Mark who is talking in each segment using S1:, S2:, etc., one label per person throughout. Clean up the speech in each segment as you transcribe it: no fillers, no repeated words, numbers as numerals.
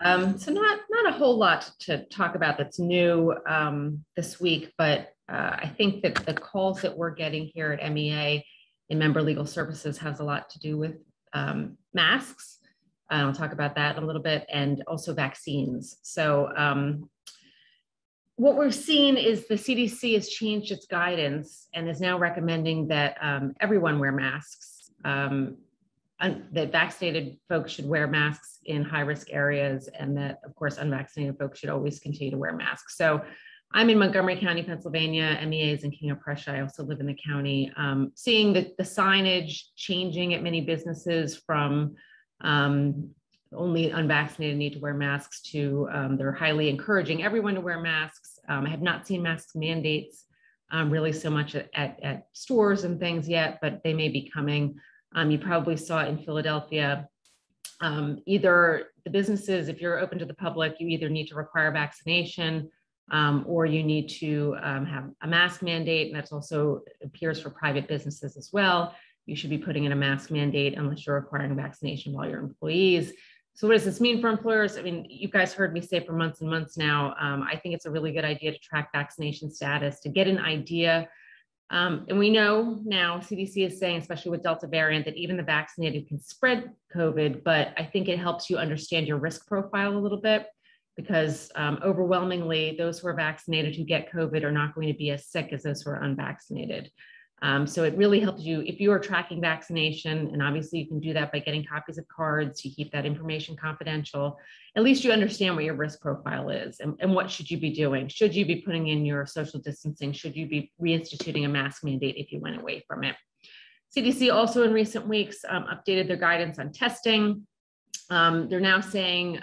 S1: So not a whole lot to talk about that's new this week, but I think that the calls that we're getting here at MEA in Member Legal Services has a lot to do with masks. I'll talk about that in a little bit, and also vaccines. So what we've seen is the CDC has changed its guidance and is now recommending that everyone wear masks. That vaccinated folks should wear masks in high-risk areas, and that, of course, unvaccinated folks should always continue to wear masks. So I'm in Montgomery County, Pennsylvania. MEA is in King of Prussia. I also live in the county. Seeing the signage changing at many businesses from only unvaccinated need to wear masks to they're highly encouraging everyone to wear masks. I have not seen mask mandates really so much at stores and things yet, but they may be coming. You probably saw in Philadelphia, either the businesses, if you're open to the public, you either need to require vaccination or you need to have a mask mandate. And that's also appears for private businesses as well. You should be putting in a mask mandate unless you're requiring vaccination while your employees. So what does this mean for employers? I mean, you guys heard me say for months and months now, I think it's a really good idea to track vaccination status, to get an idea. And we know now CDC is saying, especially with Delta variant, that even the vaccinated can spread COVID, but I think it helps you understand your risk profile a little bit, because overwhelmingly those who are vaccinated who get COVID are not going to be as sick as those who are unvaccinated. So it really helps you if you are tracking vaccination, and obviously you can do that by getting copies of cards. You keep that information confidential. At least you understand what your risk profile is and what should you be doing. Should you be putting in your social distancing? Should you be reinstituting a mask mandate if you went away from it? CDC also in recent weeks updated their guidance on testing. They're now saying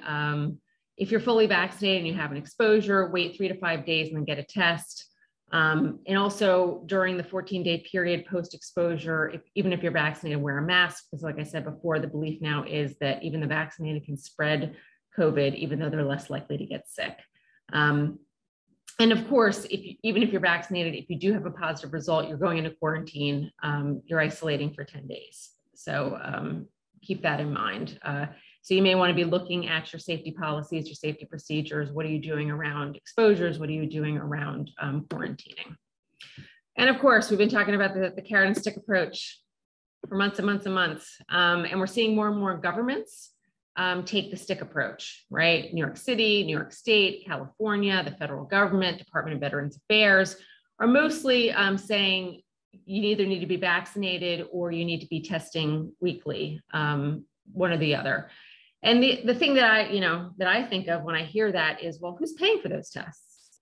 S1: if you're fully vaccinated and you have an exposure, wait 3 to 5 days and then get a test. And also during the 14-day period post-exposure, even if you're vaccinated, wear a mask, because like I said before, the belief now is that even the vaccinated can spread COVID, even though they're less likely to get sick. And of course, even if you're vaccinated, if you do have a positive result, you're going into quarantine, you're isolating for 10 days. So keep that in mind. So you may want to be looking at your safety policies, your safety procedures. What are you doing around exposures? What are you doing around quarantining? And of course, we've been talking about the carrot and stick approach for months and months and months. And we're seeing more and more governments take the stick approach, right? New York City, New York State, California, the federal government, Department of Veterans Affairs are mostly saying you either need to be vaccinated or you need to be testing weekly, one or the other. And the thing that I think of when I hear that is, well, who's paying for those tests?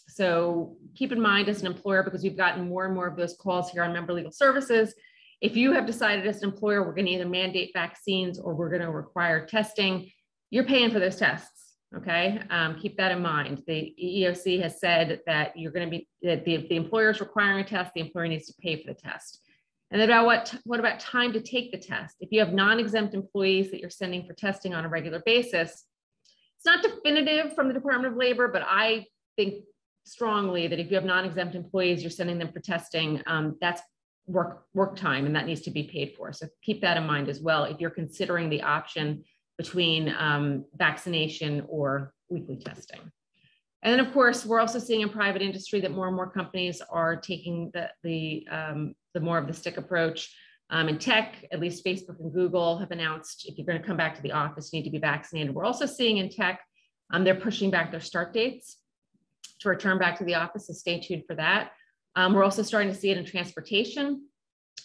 S1: So keep in mind as an employer, because we've gotten more and more of those calls here on Member Legal Services, if you have decided as an employer, we're going to either mandate vaccines or we're going to require testing, you're paying for those tests. Okay, keep that in mind. The EEOC has said that you're going to be that the employer is requiring a test, the employer needs to pay for the test. And then what about time to take the test? If you have non-exempt employees that you're sending for testing on a regular basis, it's not definitive from the Department of Labor, but I think strongly that if you have non-exempt employees, you're sending them for testing, that's work time, and that needs to be paid for. So keep that in mind as well if you're considering the option between vaccination or weekly testing. And then, of course, we're also seeing in private industry that more and more companies are taking the more of the stick approach. In tech, at least Facebook and Google have announced if you're going to come back to the office, you need to be vaccinated. We're also seeing in tech, they're pushing back their start dates to return back to the office, so stay tuned for that. We're also starting to see it in transportation.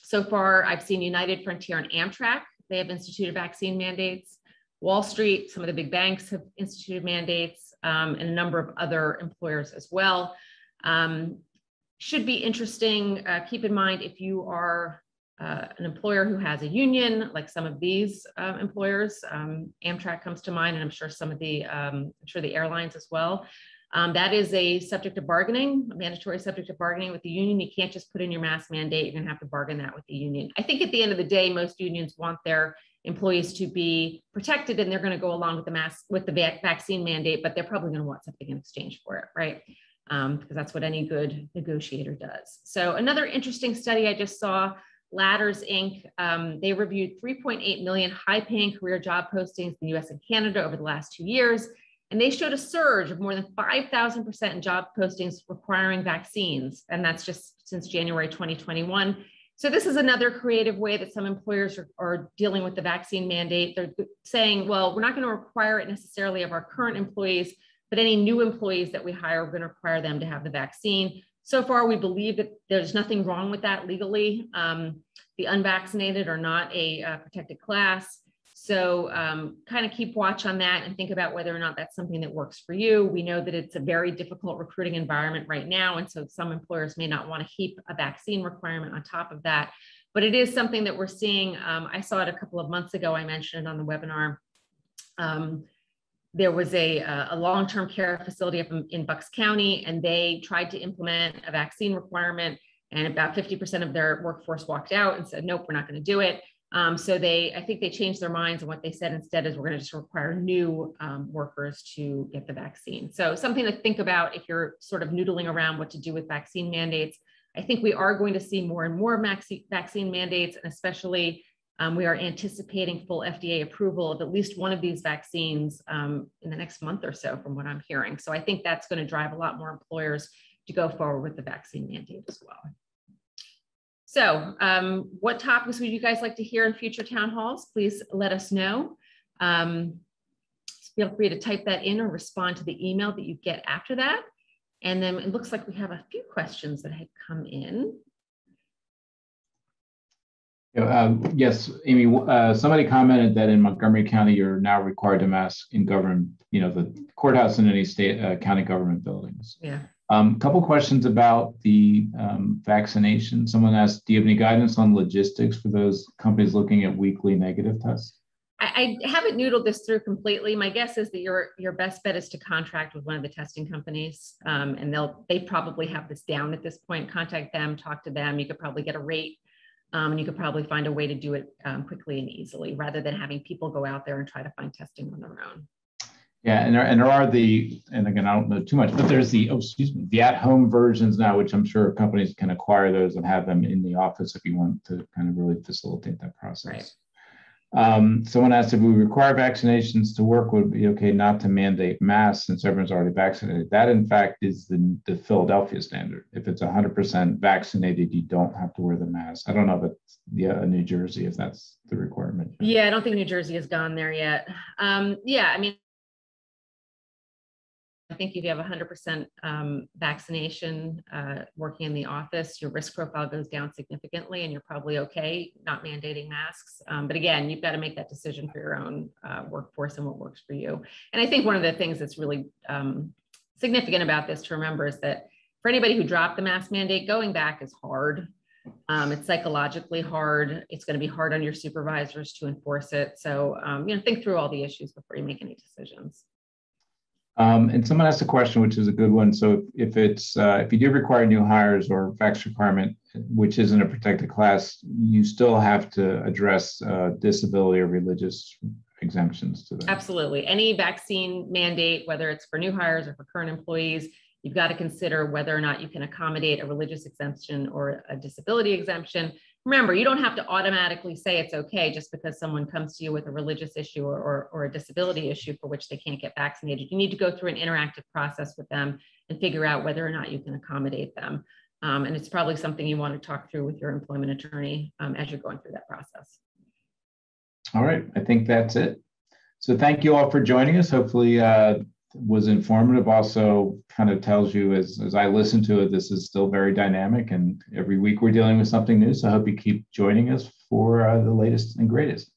S1: So far, I've seen United, Frontier, and Amtrak. They have instituted vaccine mandates. Wall Street, some of the big banks have instituted mandates, and a number of other employers as well. Should be interesting. Keep in mind, if you are an employer who has a union, like some of these employers, Amtrak comes to mind, and I'm sure some of the, the airlines as well. That is a subject of bargaining, a mandatory subject of bargaining with the union. You can't just put in your mask mandate. You're going to have to bargain that with the union. I think at the end of the day, most unions want their employees to be protected, and they're going to go along with the vaccine mandate, but they're probably going to want something in exchange for it, right? Because that's what any good negotiator does. So another interesting study I just saw Ladders Inc. They reviewed 3.8 million high-paying career job postings in the US and Canada over the last 2 years. And they showed a surge of more than 5,000% in job postings requiring vaccines. And that's just since January 2021. So this is another creative way that some employers are dealing with the vaccine mandate. They're saying, well, we're not going to require it necessarily of our current employees, but any new employees that we hire, we're going to require them to have the vaccine. So far, we believe that there's nothing wrong with that legally. The unvaccinated are not a protected class. So kind of keep watch on that and think about whether or not that's something that works for you. We know that it's a very difficult recruiting environment right now. And so some employers may not want to heap a vaccine requirement on top of that. But it is something that we're seeing. I saw it a couple of months ago. I mentioned it on the webinar. There was a long-term care facility up in Bucks County, and they tried to implement a vaccine requirement. And about 50% of their workforce walked out and said, nope, we're not going to do it. So I think they changed their minds, and what they said instead is we're going to just require new workers to get the vaccine. So something to think about if you're sort of noodling around what to do with vaccine mandates. I think we are going to see more and more vaccine mandates, and especially we are anticipating full FDA approval of at least one of these vaccines in the next month or so, from what I'm hearing. So I think that's going to drive a lot more employers to go forward with the vaccine mandate as well. So what topics would you guys like to hear in future town halls? Please let us know. Feel free to type that in or respond to the email that you get after that. And then it looks like we have a few questions that have come in.
S2: Yes, Amy, somebody commented that in Montgomery County, you're now required to mask in government, the courthouse and any state county government buildings.
S1: Yeah.
S2: Couple questions about the vaccination. Someone asked, do you have any guidance on logistics for those companies looking at weekly negative tests?
S1: I haven't noodled this through completely. My guess is that your best bet is to contract with one of the testing companies, and they probably have this down at this point. Contact them, talk to them. You could probably get a rate, and you could probably find a way to do it quickly and easily, rather than having people go out there and try to find testing on their own.
S2: Yeah, and there are and again, I don't know too much, but there's the at-home versions now, which I'm sure companies can acquire those and have them in the office if you want to kind of really facilitate that process. Right. Someone asked if we require vaccinations to work, would it be okay not to mandate masks since everyone's already vaccinated? That, in fact, is the Philadelphia standard. If it's 100% vaccinated, you don't have to wear the mask. I don't know if it's New Jersey, if that's the requirement.
S1: Yeah, I don't think New Jersey has gone there yet. Yeah, I mean, I think if you have 100% vaccination working in the office, your risk profile goes down significantly, and you're probably okay not mandating masks. But again, you've got to make that decision for your own workforce and what works for you. And I think one of the things that's really significant about this to remember is that for anybody who dropped the mask mandate, going back is hard. It's psychologically hard. It's going to be hard on your supervisors to enforce it. So, think through all the issues before you make any decisions.
S2: And someone asked a question, which is a good one. So if you do require new hires or vax requirement, which isn't a protected class, you still have to address disability or religious exemptions to that.
S1: Absolutely. Any vaccine mandate, whether it's for new hires or for current employees, you've got to consider whether or not you can accommodate a religious exemption or a disability exemption. Remember, you don't have to automatically say it's okay just because someone comes to you with a religious issue or a disability issue for which they can't get vaccinated. You need to go through an interactive process with them and figure out whether or not you can accommodate them. And it's probably something you want to talk through with your employment attorney as you're going through that process.
S2: All right, I think that's it. So thank you all for joining us. Hopefully was informative. Also kind of tells you as I listen to it, this is still very dynamic, and every week we're dealing with something new. So I hope you keep joining us for the latest and greatest.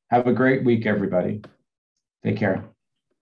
S2: Have a great week, everybody. Take care.